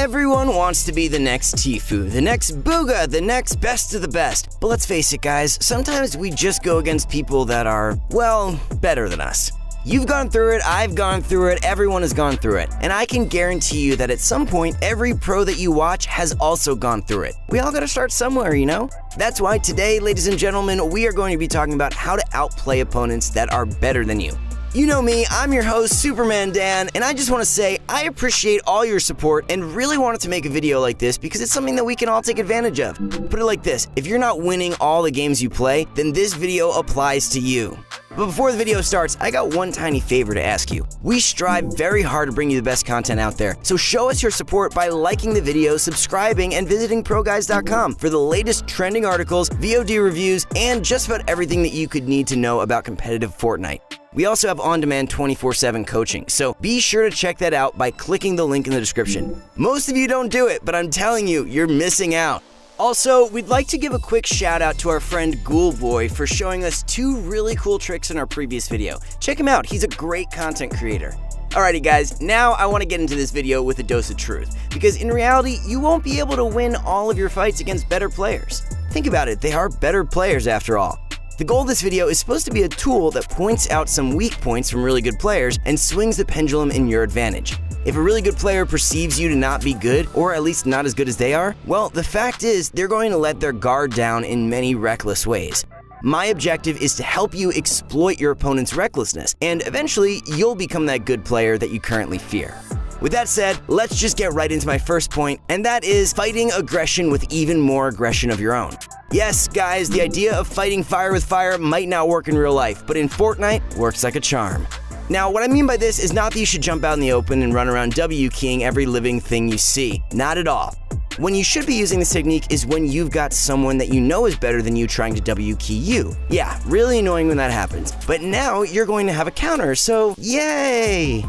Everyone wants to be the next Tfue, the next Booga, the next best of the best. But let's face it, guys, sometimes we just go against people that are, well, better than us. You've gone through it, I've gone through it, everyone has gone through it. And I can guarantee you that at some point, every pro that you watch has also gone through it. We all gotta start somewhere, you know? That's why today, ladies and gentlemen, we are going to be talking about how to outplay opponents that are better than you. You know me, I'm your host, Superman Dan, and I just want to say I appreciate all your support and really wanted to make a video like this because it's something that we can all take advantage of. Put it like this, if you're not winning all the games you play, then this video applies to you. But before the video starts, I got one tiny favor to ask you. We strive very hard to bring you the best content out there, so show us your support by liking the video, subscribing, and visiting ProGuys.com for the latest trending articles, VOD reviews, and just about everything that you could need to know about competitive Fortnite. We also have on-demand 24/7 coaching, so be sure to check that out by clicking the link in the description. Most of you don't do it, but I'm telling you, you're missing out. Also, we'd like to give a quick shout out to our friend Ghoulboy for showing us 2 really cool tricks in our previous video. Check him out, he's a great content creator. Alrighty guys, now I want to get into this video with a dose of truth, because in reality, you won't be able to win all of your fights against better players. Think about it, they are better players after all. The goal of this video is supposed to be a tool that points out some weak points from really good players and swings the pendulum in your advantage. If a really good player perceives you to not be good, or at least not as good as they are, well, the fact is they're going to let their guard down in many reckless ways. My objective is to help you exploit your opponent's recklessness, and eventually you'll become that good player that you currently fear. With that said, let's just get right into my first point, and that is fighting aggression with even more aggression of your own. Yes, guys, the idea of fighting fire with fire might not work in real life, but in Fortnite, works like a charm. Now, what I mean by this is not that you should jump out in the open and run around W-keying every living thing you see. Not at all. When you should be using this technique is when you've got someone that you know is better than you trying to W-key you. Yeah, really annoying when that happens. But now you're going to have a counter, so yay!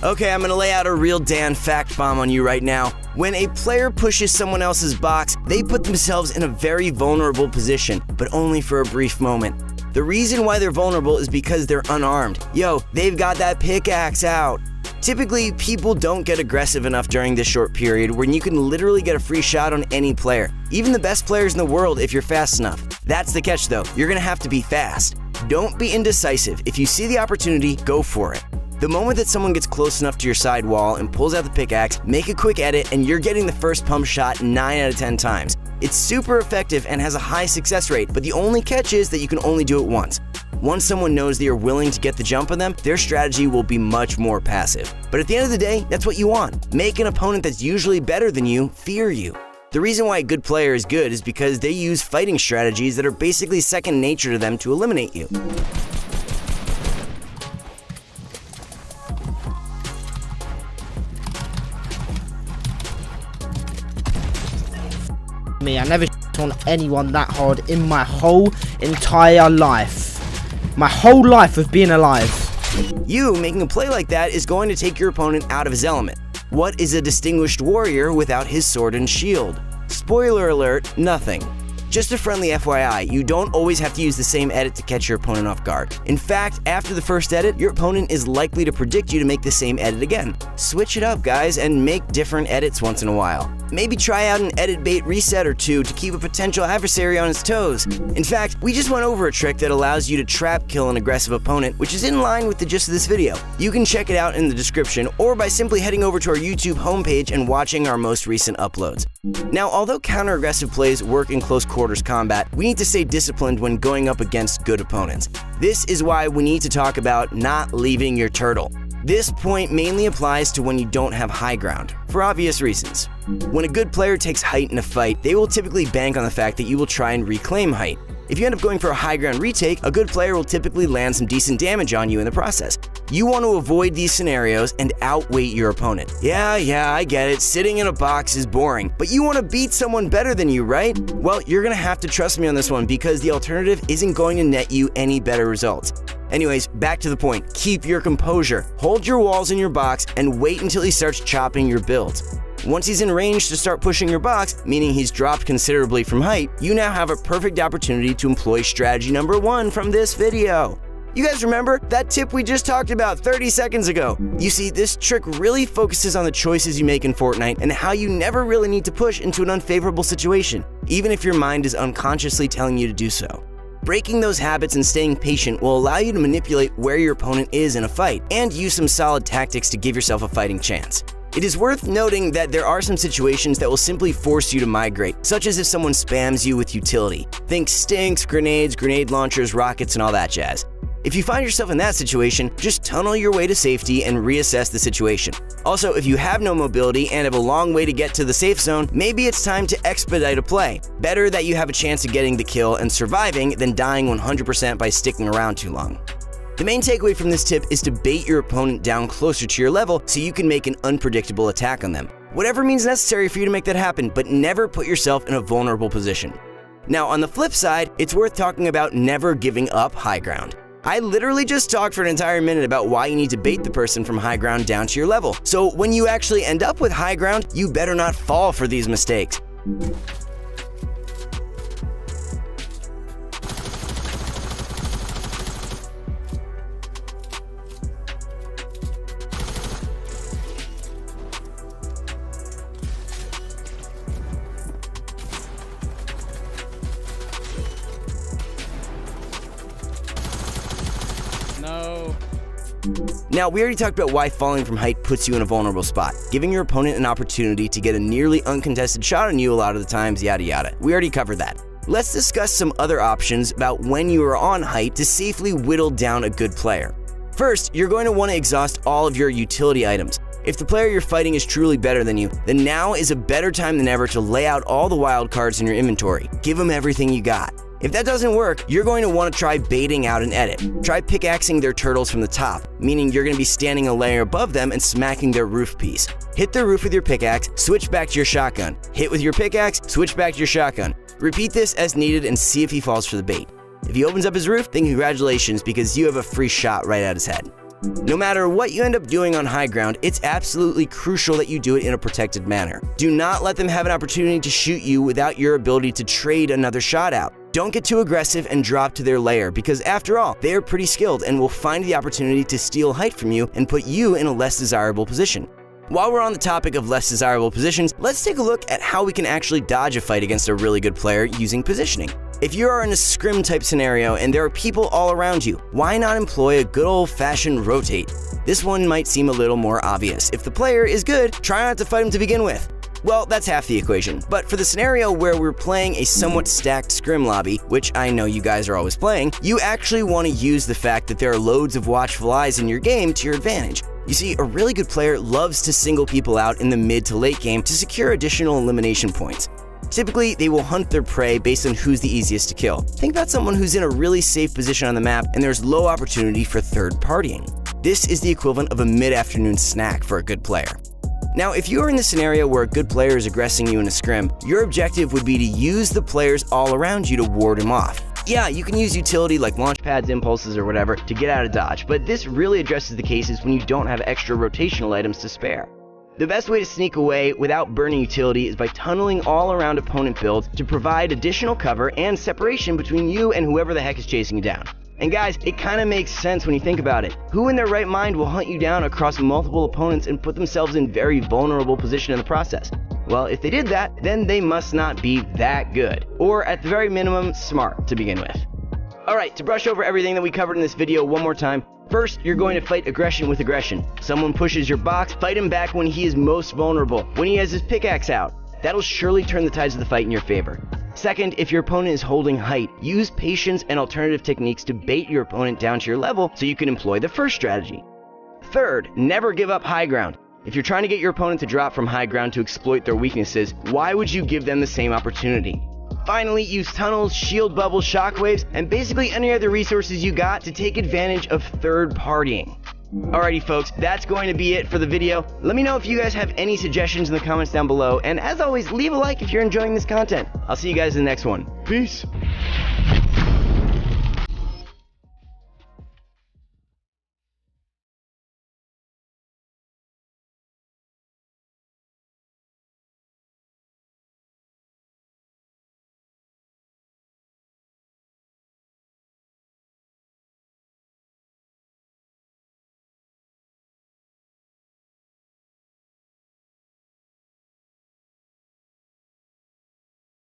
Okay, I'm gonna lay out a real Dan fact bomb on you right now. When a player pushes someone else's box, they put themselves in a very vulnerable position, but only for a brief moment. The reason why they're vulnerable is because they're unarmed. Yo, they've got that pickaxe out. Typically, people don't get aggressive enough during this short period when you can literally get a free shot on any player, even the best players in the world if you're fast enough. That's the catch though, you're gonna have to be fast. Don't be indecisive. If you see the opportunity, go for it. The moment that someone gets close enough to your side wall and pulls out the pickaxe, make a quick edit and you're getting the first pump shot 9 out of 10 times. It's super effective and has a high success rate, but the only catch is that you can only do it once. Once someone knows that you're willing to get the jump on them, their strategy will be much more passive. But at the end of the day, that's what you want. Make an opponent that's usually better than you fear you. The reason why a good player is good is because they use fighting strategies that are basically second nature to them to eliminate you. I never on anyone that hard in my whole entire life. My whole life of being alive. You making a play like that is going to take your opponent out of his element. What is a distinguished warrior without his sword and shield? Spoiler alert, nothing. Just a friendly FYI, you don't always have to use the same edit to catch your opponent off guard. In fact, after the first edit, your opponent is likely to predict you to make the same edit again. Switch it up, guys, and make different edits once in a while. Maybe try out an edit bait reset or 2 to keep a potential adversary on his toes. In fact, we just went over a trick that allows you to trap kill an aggressive opponent, which is in line with the gist of this video. You can check it out in the description or by simply heading over to our YouTube homepage and watching our most recent uploads. Now, although counter-aggressive plays work in close quarters combat, we need to stay disciplined when going up against good opponents. This is why we need to talk about not leaving your turtle. This point mainly applies to when you don't have high ground, for obvious reasons. When a good player takes height in a fight, they will typically bank on the fact that you will try and reclaim height. If you end up going for a high ground retake, a good player will typically land some decent damage on you in the process. You want to avoid these scenarios and outweight your opponent. Yeah, I get it, sitting in a box is boring, but you want to beat someone better than you, right? Well, you're gonna have to trust me on this one because the alternative isn't going to net you any better results. Anyways, back to the point, keep your composure, hold your walls in your box, and wait until he starts chopping your build. Once he's in range to start pushing your box, meaning he's dropped considerably from height, you now have a perfect opportunity to employ strategy number 1 from this video. You guys remember that tip we just talked about 30 seconds ago? You see, this trick really focuses on the choices you make in Fortnite and how you never really need to push into an unfavorable situation, even if your mind is unconsciously telling you to do so. Breaking those habits and staying patient will allow you to manipulate where your opponent is in a fight and use some solid tactics to give yourself a fighting chance. It is worth noting that there are some situations that will simply force you to migrate, such as if someone spams you with utility. Think stinks, grenades, grenade launchers, rockets, and all that jazz. If you find yourself in that situation, just tunnel your way to safety and reassess the situation. Also, if you have no mobility and have a long way to get to the safe zone, maybe it's time to expedite a play. Better that you have a chance of getting the kill and surviving than dying 100% by sticking around too long. The main takeaway from this tip is to bait your opponent down closer to your level so you can make an unpredictable attack on them. Whatever means necessary for you to make that happen, but never put yourself in a vulnerable position. Now, on the flip side, it's worth talking about never giving up high ground. I literally just talked for an entire minute about why you need to bait the person from high ground down to your level. So when you actually end up with high ground, you better not fall for these mistakes. No. Now, we already talked about why falling from height puts you in a vulnerable spot, giving your opponent an opportunity to get a nearly uncontested shot on you a lot of the times, yada yada. We already covered that. Let's discuss some other options about when you are on height to safely whittle down a good player. First, you're going to want to exhaust all of your utility items. If the player you're fighting is truly better than you, then now is a better time than ever to lay out all the wild cards in your inventory. Give them everything you got. If that doesn't work, you're going to want to try baiting out an edit. Try pickaxing their turtles from the top, meaning you're going to be standing a layer above them and smacking their roof piece. Hit their roof with your pickaxe, switch back to your shotgun. Hit with your pickaxe, switch back to your shotgun. Repeat this as needed and see if he falls for the bait. If he opens up his roof, then congratulations, because you have a free shot right at his head. No matter what you end up doing on high ground, it's absolutely crucial that you do it in a protected manner. Do not let them have an opportunity to shoot you without your ability to trade another shot out. Don't get too aggressive and drop to their lair, because after all, they are pretty skilled and will find the opportunity to steal height from you and put you in a less desirable position. While we're on the topic of less desirable positions, let's take a look at how we can actually dodge a fight against a really good player using positioning. If you are in a scrim type scenario and there are people all around you, why not employ a good old-fashioned rotate? This one might seem a little more obvious. If the player is good, try not to fight him to begin with. Well, that's half the equation, but for the scenario where we're playing a somewhat stacked scrim lobby, which I know you guys are always playing, you actually want to use the fact that there are loads of watchful eyes in your game to your advantage. You see, a really good player loves to single people out in the mid to late game to secure additional elimination points. Typically, they will hunt their prey based on who's the easiest to kill. Think about someone who's in a really safe position on the map and there's low opportunity for third partying. This is the equivalent of a mid-afternoon snack for a good player. Now, if you are in the scenario where a good player is aggressing you in a scrim, your objective would be to use the players all around you to ward him off. Yeah, you can use utility like launch pads, impulses, or whatever to get out of dodge, but this really addresses the cases when you don't have extra rotational items to spare. The best way to sneak away without burning utility is by tunneling all around opponent builds to provide additional cover and separation between you and whoever the heck is chasing you down. And guys, it kind of makes sense when you think about it. Who in their right mind will hunt you down across multiple opponents and put themselves in very vulnerable position in the process? Well, if they did that, then they must not be that good, or at the very minimum, smart to begin with. Alright, to brush over everything that we covered in this video one more time, first, you're going to fight aggression with aggression. Someone pushes your box, fight him back when he is most vulnerable, when he has his pickaxe out. That'll surely turn the tides of the fight in your favor. Second, if your opponent is holding height, use patience and alternative techniques to bait your opponent down to your level so you can employ the first strategy. Third, never give up high ground. If you're trying to get your opponent to drop from high ground to exploit their weaknesses, why would you give them the same opportunity? Finally, use tunnels, shield bubbles, shockwaves, and basically any other resources you got to take advantage of third partying. Alrighty folks, that's going to be it for the video. Let me know if you guys have any suggestions in the comments down below, and as always, leave a like if you're enjoying this content. I'll see you guys in the next one. Peace!